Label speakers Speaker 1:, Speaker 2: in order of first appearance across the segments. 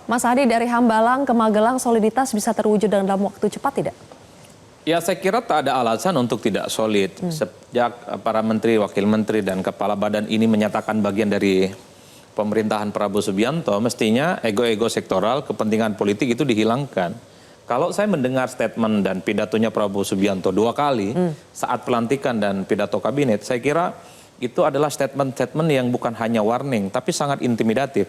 Speaker 1: Mas Adi, dari Hambalang ke Magelang soliditas bisa terwujud dalam waktu cepat tidak?
Speaker 2: Ya, saya kira tak ada alasan untuk tidak solid. Sejak para menteri, wakil menteri, dan kepala badan ini menyatakan bagian dari pemerintahan Prabowo Subianto, mestinya ego-ego sektoral, kepentingan politik itu dihilangkan. Kalau saya mendengar statement dan pidatonya Prabowo Subianto 2 kali saat pelantikan dan pidato kabinet, saya kira itu adalah statement-statement yang bukan hanya warning, tapi sangat intimidatif.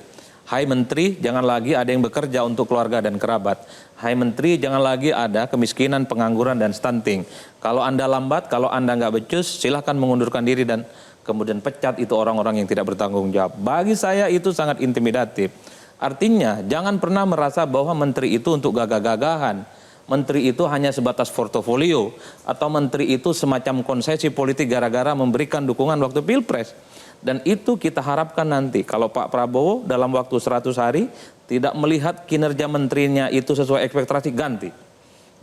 Speaker 2: Hai Menteri, jangan lagi ada yang bekerja untuk keluarga dan kerabat. Hai Menteri, jangan lagi ada kemiskinan, pengangguran, dan stunting. Kalau Anda lambat, kalau Anda nggak becus, silahkan mengundurkan diri dan kemudian pecat itu orang-orang yang tidak bertanggung jawab. Bagi saya itu sangat intimidatif. Artinya, jangan pernah merasa bahwa menteri itu untuk gagah-gagahan. Menteri itu hanya sebatas portofolio. Atau menteri itu semacam konsesi politik gara-gara memberikan dukungan waktu Pilpres. Dan itu kita harapkan nanti kalau Pak Prabowo dalam waktu 100 hari tidak melihat kinerja menterinya itu sesuai ekspektasi, ganti.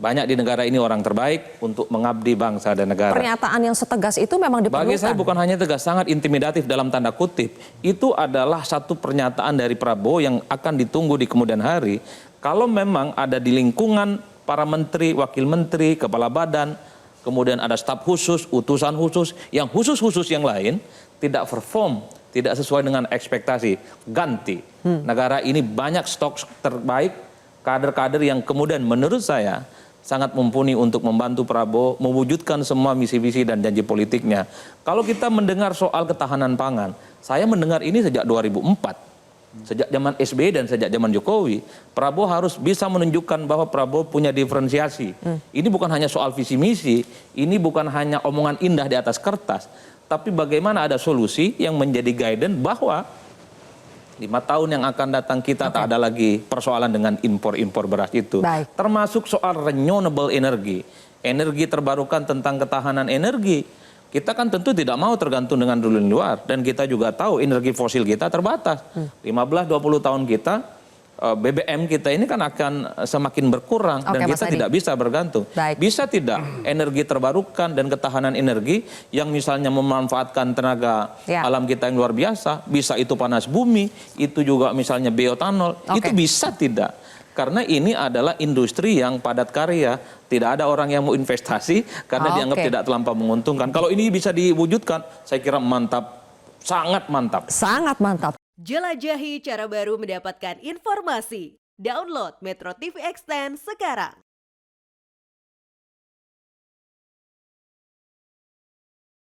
Speaker 2: Banyak di negara ini orang terbaik untuk mengabdi bangsa dan negara.
Speaker 1: Pernyataan yang setegas itu memang diperlukan.
Speaker 2: Bagi saya bukan hanya tegas, sangat intimidatif dalam tanda kutip. Itu adalah satu pernyataan dari Prabowo yang akan ditunggu di kemudian hari. Kalau memang ada di lingkungan para menteri, wakil menteri, kepala badan, kemudian ada staf khusus, utusan khusus, yang khusus-khusus yang lain tidak perform, tidak sesuai dengan ekspektasi, ganti. Negara ini banyak stok terbaik, kader-kader yang kemudian menurut saya sangat mumpuni untuk membantu Prabowo mewujudkan semua misi-misi dan janji politiknya. Kalau kita mendengar soal ketahanan pangan, saya mendengar ini sejak 2004. Sejak zaman SBY dan sejak zaman Jokowi, Prabowo harus bisa menunjukkan bahwa Prabowo punya diferensiasi. Ini bukan hanya soal visi misi, ini bukan hanya omongan indah di atas kertas, tapi bagaimana ada solusi yang menjadi guidance bahwa 5 tahun yang akan datang kita tak ada lagi persoalan dengan impor-impor beras itu. Termasuk soal renewable energy, energi terbarukan tentang ketahanan energi. Kita kan tentu tidak mau tergantung dengan dulu luar, dan kita juga tahu energi fosil kita terbatas. 15-20 tahun kita, BBM kita ini kan akan semakin berkurang dan kita tidak bisa bergantung. Bisa tidak energi terbarukan dan ketahanan energi yang misalnya memanfaatkan tenaga alam kita yang luar biasa, bisa itu panas bumi, itu juga misalnya bioetanol, itu bisa tidak? Karena ini adalah industri yang padat karya. Tidak ada orang yang mau investasi karena dianggap tidak terlampau menguntungkan. Kalau ini bisa diwujudkan, saya kira mantap. Sangat mantap.
Speaker 1: Sangat mantap.
Speaker 3: Jelajahi cara baru mendapatkan informasi. Download Metro TV Extend sekarang.